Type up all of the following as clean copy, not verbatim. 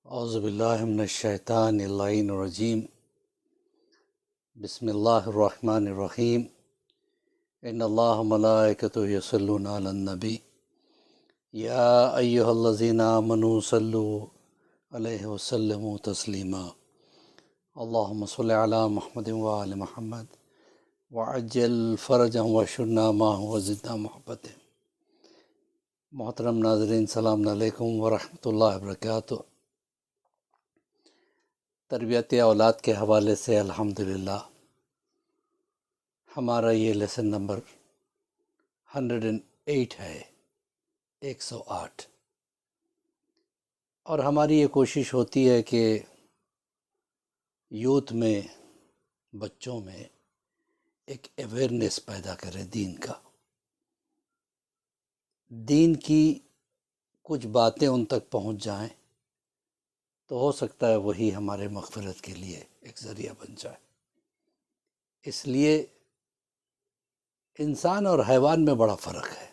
اعوذ باللہ من الشیطان اللعین الرجیم بسم اللہ الرحمن الرحیم ان اللہ ملائکتہ یصلون علی النبی یا ایہا الذین آمنوا صلوا علیہ وسلموا تسلیما اللہم صل علی محمد وآل محمد وعجل فرجهم واشرنا معه وزدنا محبت۔ محترم ناظرین، السلام علیکم ورحمۃ اللہ وبرکاتہ۔ تربیت اولاد کے حوالے سے الحمدللہ ہمارا یہ لیسن نمبر 108 ہے، 108، اور ہماری یہ کوشش ہوتی ہے کہ یوتھ میں، بچوں میں ایک اویئرنیس پیدا کرے دین کی کچھ باتیں ان تک پہنچ جائیں تو ہو سکتا ہے وہی ہمارے مغفرت کے لیے ایک ذریعہ بن جائے۔ اس لیے انسان اور حیوان میں بڑا فرق ہے۔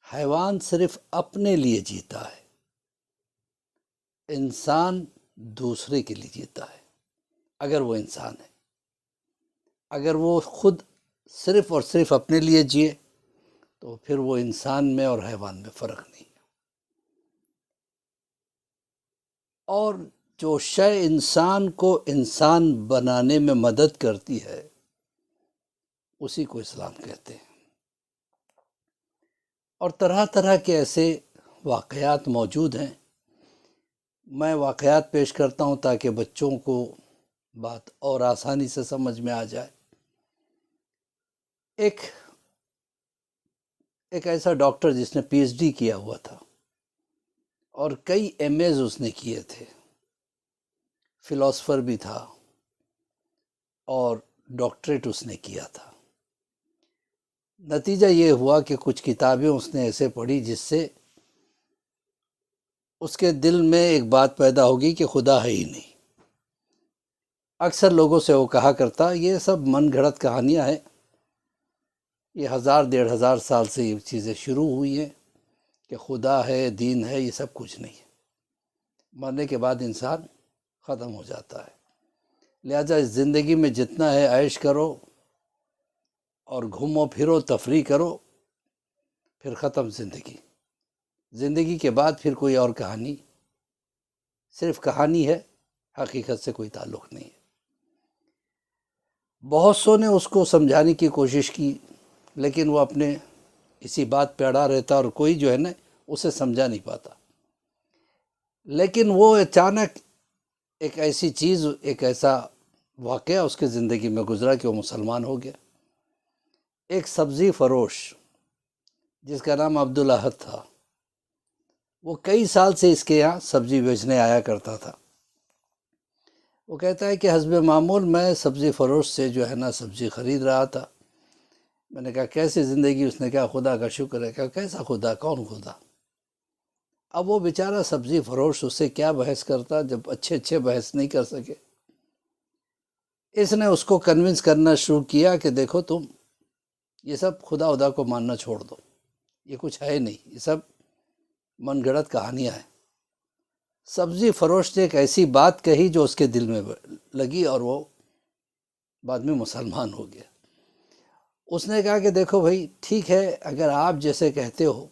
حیوان صرف اپنے لیے جیتا ہے، انسان دوسرے کے لیے جیتا ہے۔ اگر وہ انسان ہے، اگر وہ خود صرف اور صرف اپنے لیے جیے تو پھر وہ انسان میں اور حیوان میں فرق نہیں ہے۔ اور جو شے انسان کو انسان بنانے میں مدد کرتی ہے اسی کو اسلام کہتے ہیں۔ اور طرح طرح کے ایسے واقعات موجود ہیں، میں واقعات پیش کرتا ہوں تاکہ بچوں کو بات اور آسانی سے سمجھ میں آ جائے۔ ایک ایسا ڈاکٹر جس نے پی ایچ ڈی کیا ہوا تھا اور کئی ایم ایز اس نے کیے تھے، فلاسفر بھی تھا اور ڈاکٹریٹ اس نے کیا تھا۔ نتیجہ یہ ہوا کہ کچھ کتابیں اس نے ایسے پڑھی جس سے اس کے دل میں ایک بات پیدا ہوگی کہ خدا ہے ہی نہیں۔ اکثر لوگوں سے وہ کہا کرتا یہ سب من گھڑت کہانیاں ہیں، یہ 1000-1500 سال سے یہ چیزیں شروع ہوئی ہیں کہ خدا ہے، دین ہے، یہ سب کچھ نہیں ہے۔ مرنے کے بعد انسان ختم ہو جاتا ہے، لہٰذا اس زندگی میں جتنا ہے عیش کرو اور گھومو پھرو، تفریح کرو، پھر ختم زندگی کے بعد پھر کوئی اور کہانی، صرف کہانی ہے، حقیقت سے کوئی تعلق نہیں ہے۔ بہت سو نے اس کو سمجھانے کی کوشش کی لیکن وہ اپنے اسی بات پہ اڑا رہتا اور کوئی جو ہے نا اسے سمجھا نہیں پاتا۔ لیکن وہ اچانک ایک ایسی چیز، ایک ایسا واقعہ اس کے زندگی میں گزرا کہ وہ مسلمان ہو گیا۔ ایک سبزی فروش جس کا نام عبدالاحد تھا، وہ کئی سال سے اس کے یہاں سبزی بیچنے آیا کرتا تھا۔ وہ کہتا ہے کہ حسب معمول میں سبزی فروش سے جو ہے نا سبزی خرید رہا تھا۔ میں نے کہا کیسی زندگی؟ اس نے کہا خدا کا شکر ہے۔ کہا کیسا خدا؟ کون خدا؟ اب وہ بیچارہ سبزی فروش اس سے کیا بحث کرتا جب اچھے بحث نہیں کر سکے۔ اس نے اس کو کنونس کرنا شروع کیا کہ دیکھو تم یہ سب خدا کو ماننا چھوڑ دو، یہ کچھ ہے نہیں، یہ سب من گھڑت کہانیاں ہیں۔ سبزی فروش نے ایک ایسی بات کہی جو اس کے دل میں لگی اور وہ بعد میں مسلمان ہو گیا۔ اس نے کہا کہ دیکھو بھائی ٹھیک ہے، اگر آپ جیسے کہتے ہو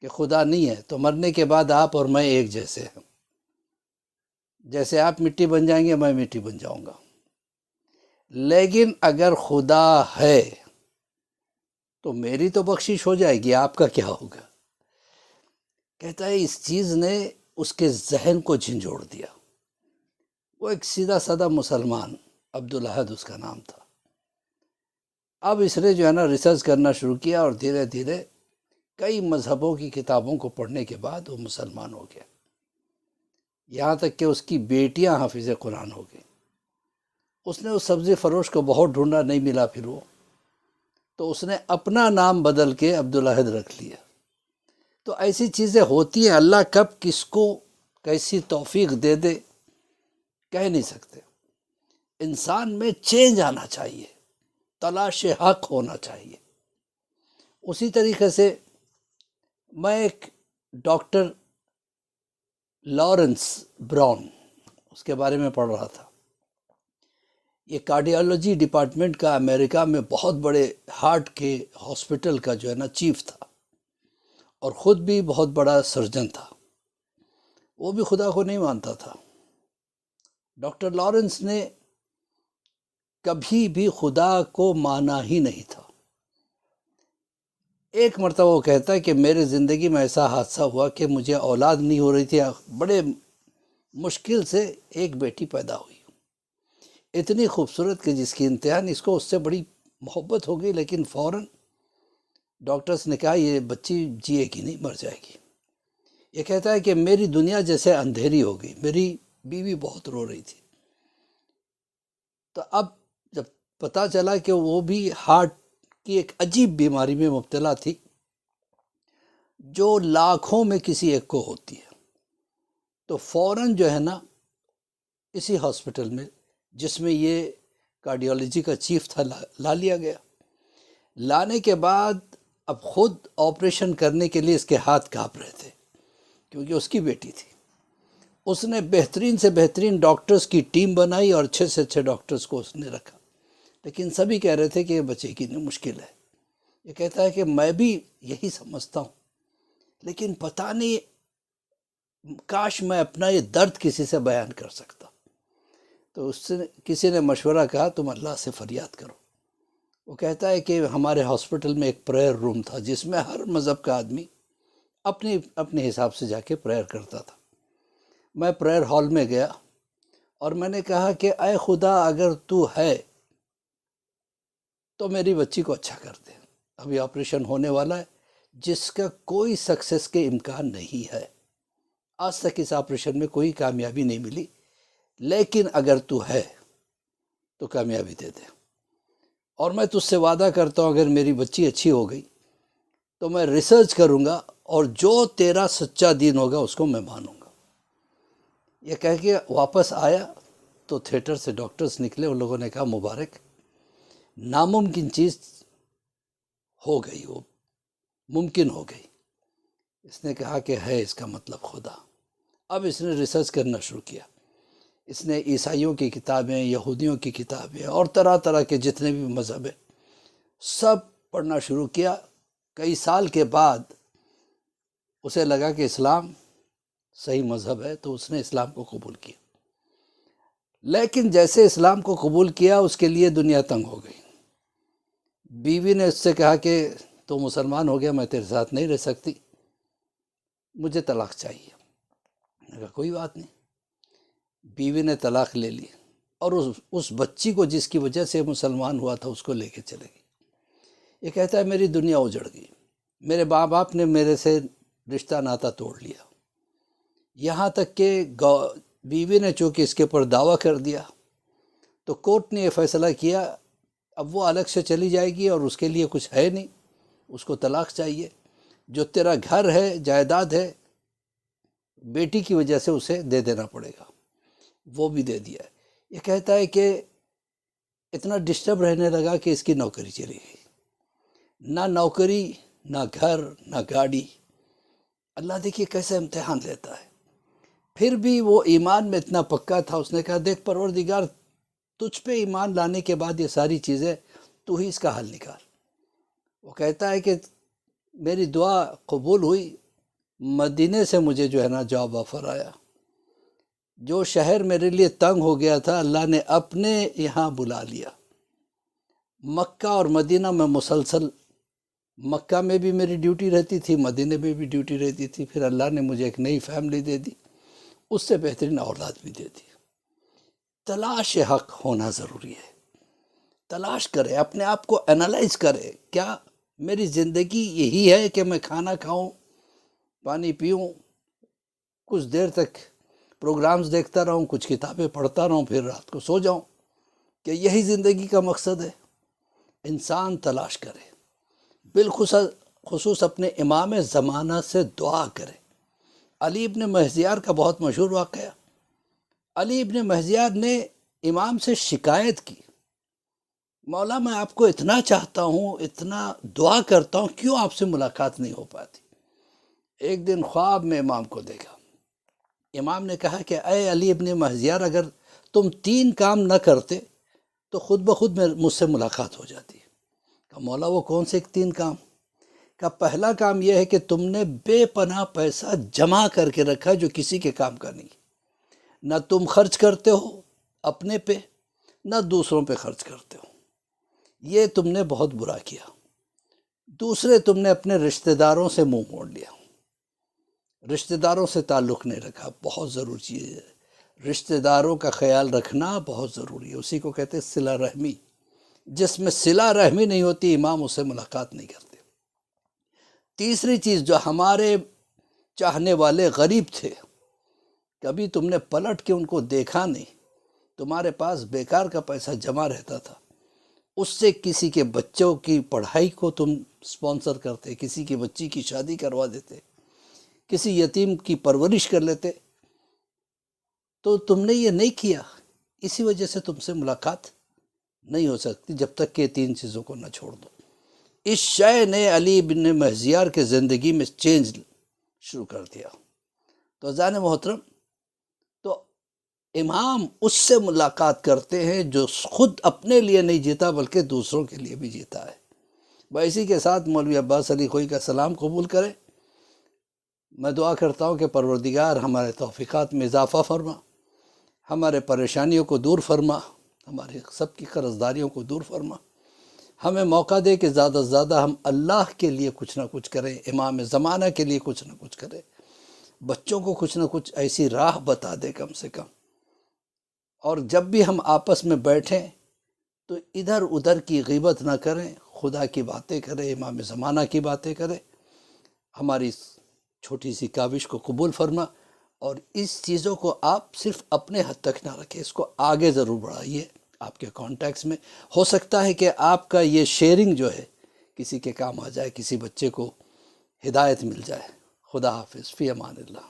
کہ خدا نہیں ہے تو مرنے کے بعد آپ اور میں ایک جیسے ہیں، جیسے آپ مٹی بن جائیں گے میں مٹی بن جاؤں گا۔ لیکن اگر خدا ہے تو میری تو بخشش ہو جائے گی، آپ کا کیا ہوگا؟ کہتا ہے اس چیز نے اس کے ذہن کو جھنجھوڑ دیا۔ وہ ایک سیدھا سادہ مسلمان، عبدالاحد اس کا نام تھا۔ اب اس نے جو ہے نا ریسرچ کرنا شروع کیا اور دھیرے دھیرے کئی مذہبوں کی کتابوں کو پڑھنے کے بعد وہ مسلمان ہو گیا، یہاں تک کہ اس کی بیٹیاں حافظ قرآن ہو گئی۔ اس نے اس سبزی فروش کو بہت ڈھونڈا، نہیں ملا، پھر وہ تو اس نے اپنا نام بدل کے عبدالاحد رکھ لیا۔ تو ایسی چیزیں ہوتی ہیں، اللہ کب کس کو کیسی توفیق دے دے کہہ نہیں سکتے۔ انسان میں چینج آنا چاہیے، تلاش حق ہونا چاہیے۔ اسی طریقے سے میں ایک ڈاکٹر لارنس براؤن، اس کے بارے میں پڑھ رہا تھا. یہ کارڈیالوجی ڈپارٹمنٹ کا امریکہ میں بہت بڑے ہارٹ کے ہاسپٹل کا جو ہے نا چیف تھا، اور خود بھی بہت بڑا سرجن تھا. وہ بھی خدا کو نہیں مانتا تھا. ڈاکٹر لارنس نے کبھی بھی خدا کو مانا ہی نہیں تھا. ایک مرتبہ وہ کہتا ہے کہ میرے زندگی میں ایسا حادثہ ہوا کہ مجھے اولاد نہیں ہو رہی تھی، بڑے مشکل سے ایک بیٹی پیدا ہوئی، اتنی خوبصورت کہ جس کی انتہا اس کو اس سے بڑی محبت ہو گئی، لیکن فوراً ڈاکٹرز نے کہا یہ بچی جیے گی نہیں، مر جائے گی. یہ کہتا ہے کہ میری دنیا جیسے اندھیری ہو گئی، میری بیوی بہت رو رہی تھی. تو اب جب پتہ چلا کہ وہ بھی ہارٹ کی ایک عجیب بیماری میں مبتلا تھی جو لاکھوں میں کسی ایک کو ہوتی ہے، تو فوراً جو ہے نا اسی ہاسپٹل میں جس میں یہ کارڈیالوجی کا چیف تھا لا لیا گیا. لانے کے بعد اب خود آپریشن کرنے کے لیے اس کے ہاتھ کانپ رہے تھے کیونکہ اس کی بیٹی تھی. اس نے بہترین سے بہترین ڈاکٹرز کی ٹیم بنائی اور اچھے سے اچھے ڈاکٹرز کو اس نے رکھا، لیکن سبھی کہہ رہے تھے کہ یہ بچے کی نہیں، مشکل ہے. یہ کہتا ہے کہ میں بھی یہی سمجھتا ہوں، لیکن پتہ نہیں، کاش میں اپنا یہ درد کسی سے بیان کر سکتا. تو اس سے کسی نے مشورہ کہا تم اللہ سے فریاد کرو. وہ کہتا ہے کہ ہمارے ہاسپٹل میں ایک پریئر روم تھا جس میں ہر مذہب کا آدمی اپنے حساب سے جا کے پریئر کرتا تھا. میں پریئر ہال میں گیا اور میں نے کہا کہ اے خدا، اگر تو ہے تو میری بچی کو اچھا کر دے. ابھی آپریشن ہونے والا ہے جس کا کوئی سکسیس کے امکان نہیں ہے. آج تک اس آپریشن میں کوئی کامیابی نہیں ملی، لیکن اگر تو ہے تو کامیابی دے دے. اور میں تجھ سے وعدہ کرتا ہوں اگر میری بچی اچھی ہو گئی تو میں ریسرچ کروں گا اور جو تیرا سچا دین ہوگا اس کو میں مانوں گا. یہ کہہ کے واپس آیا تو تھیٹر سے ڈاکٹرز نکلے. ان لوگوں نے کہا مبارک، ناممکن چیز ہو گئی، وہ ممکن ہو گئی. اس نے کہا کہ ہے اس کا مطلب خدا. اب اس نے ریسرچ کرنا شروع کیا. اس نے عیسائیوں کی کتابیں، یہودیوں کی کتابیں اور طرح طرح کے جتنے بھی مذہب ہیں سب پڑھنا شروع کیا. کئی سال کے بعد اسے لگا کہ اسلام صحیح مذہب ہے، تو اس نے اسلام کو قبول کیا. لیکن جیسے اسلام کو قبول کیا اس کے لیے دنیا تنگ ہو گئی. بیوی نے اس سے کہا کہ تو مسلمان ہو گیا، میں تیرے ساتھ نہیں رہ سکتی، مجھے طلاق چاہیے. میں نے کہا کوئی بات نہیں. بیوی نے طلاق لے لی اور اس بچی کو جس کی وجہ سے مسلمان ہوا تھا اس کو لے کے چلے گئی. یہ کہتا ہے میری دنیا اجڑ گئی، میرے ماں باپ نے میرے سے رشتہ ناتا توڑ لیا، یہاں تک کہ بیوی نے چونکہ اس کے اوپر دعویٰ کر دیا تو کورٹ نے یہ فیصلہ کیا اب وہ الگ سے چلی جائے گی اور اس کے لیے کچھ ہے نہیں، اس کو طلاق چاہیے. جو تیرا گھر ہے، جائیداد ہے، بیٹی کی وجہ سے اسے دے دینا پڑے گا. وہ بھی دے دیا. یہ کہتا ہے کہ اتنا ڈسٹرب رہنے لگا کہ اس کی نوکری چلی گئی. نہ نوکری، نہ گھر، نہ گاڑی. اللہ دیکھیے کیسے امتحان لیتا ہے. پھر بھی وہ ایمان میں اتنا پکا تھا. اس نے کہا دیکھ پروردگار، تجھ پہ ایمان لانے کے بعد یہ ساری چیزیں تو ہی اس کا حل نکال. وہ کہتا ہے کہ میری دعا قبول ہوئی. مدینے سے مجھے جو ہے نا جاب آفر آیا. جو شہر میرے لیے تنگ ہو گیا تھا اللہ نے اپنے یہاں بلا لیا. مکہ اور مدینہ میں مسلسل، مکہ میں بھی میری ڈیوٹی رہتی تھی، مدینہ میں بھی ڈیوٹی رہتی تھی. پھر اللہ نے مجھے ایک نئی فیملی دے دی، اس سے بہترین اولاد بھی دے دی. تلاش حق ہونا ضروری ہے. تلاش کرے، اپنے آپ کو انالائز کرے. کیا میری زندگی یہی ہے کہ میں کھانا کھاؤں، پانی پیوں، کچھ دیر تک پروگرامز دیکھتا رہوں، کچھ کتابیں پڑھتا رہوں، پھر رات کو سو جاؤں؟ کہ یہی زندگی کا مقصد ہے؟ انسان تلاش کرے. بالخصوص اپنے امام زمانہ سے دعا کرے. علی ابن مہذیار کا بہت مشہور واقعہ. علی ابن مہذیار نے امام سے شکایت کی، مولا میں آپ کو اتنا چاہتا ہوں، اتنا دعا کرتا ہوں، کیوں آپ سے ملاقات نہیں ہو پاتی؟ ایک دن خواب میں امام کو دیکھا. امام نے کہا کہ اے علی ابن مہزیار، اگر تم 3 کام نہ کرتے تو خود بخود مجھ سے ملاقات ہو جاتی. کہا مولا وہ کون سے 3 کام؟ کہا پہلا کام یہ ہے کہ تم نے بے پناہ پیسہ جمع کر کے رکھا جو کسی کے کام کا نہیں. نہ تم خرچ کرتے ہو اپنے پہ، نہ دوسروں پہ خرچ کرتے ہو. یہ تم نے بہت برا کیا. دوسرے، تم نے اپنے رشتہ داروں سے منہ موڑ لیا. رشتہ داروں سے تعلق نہیں رکھا. بہت ضروری چیز ہے. رشتہ داروں کا خیال رکھنا بہت ضروری ہے. اسی کو کہتے ہیں صلہ رحمی. جس میں صلہ رحمی نہیں ہوتی امام اس سے ملاقات نہیں کرتے. تیسری چیز، جو ہمارے چاہنے والے غریب تھے، کبھی تم نے پلٹ کے ان کو دیکھا نہیں. تمہارے پاس بیکار کا پیسہ جمع رہتا تھا، اس سے کسی کے بچوں کی پڑھائی کو تم سپانسر کرتے، کسی کی بچی کی شادی کروا دیتے، کسی یتیم کی پرورش کر لیتے. تو تم نے یہ نہیں کیا. اسی وجہ سے تم سے ملاقات نہیں ہو سکتی جب تک کہ 3 چیزوں کو نہ چھوڑ دو. اس شے نے علی بن مہزیار کے زندگی میں چینج شروع کر دیا. تو عزیزان محترم، تو امام اس سے ملاقات کرتے ہیں جو خود اپنے لیے نہیں جیتا بلکہ دوسروں کے لیے بھی جیتا ہے. اسی کے ساتھ مولوی عباس علی خوئی کا سلام قبول کریں. میں دعا کرتا ہوں کہ پروردگار ہمارے توفیقات میں اضافہ فرما، ہمارے پریشانیوں کو دور فرما، ہمارے سب کی قرض داریوں کو دور فرما. ہمیں موقع دے کہ زیادہ سے زیادہ ہم اللہ کے لیے کچھ نہ کچھ کریں، امام زمانہ کے لیے کچھ نہ کچھ کریں، بچوں کو کچھ نہ کچھ ایسی راہ بتا دے کم سے کم. اور جب بھی ہم آپس میں بیٹھیں تو ادھر ادھر کی غیبت نہ کریں، خدا کی باتیں کریں، امام زمانہ کی باتیں کریں. ہماری چھوٹی سی کاوش کو قبول فرما. اور اس چیزوں کو آپ صرف اپنے حد تک نہ رکھیں، اس کو آگے ضرور بڑھائیے. آپ کے کانٹیکٹس میں ہو سکتا ہے کہ آپ کا یہ شیئرنگ جو ہے کسی کے کام آ جائے، کسی بچے کو ہدایت مل جائے. خدا حافظ. فی امان اللہ.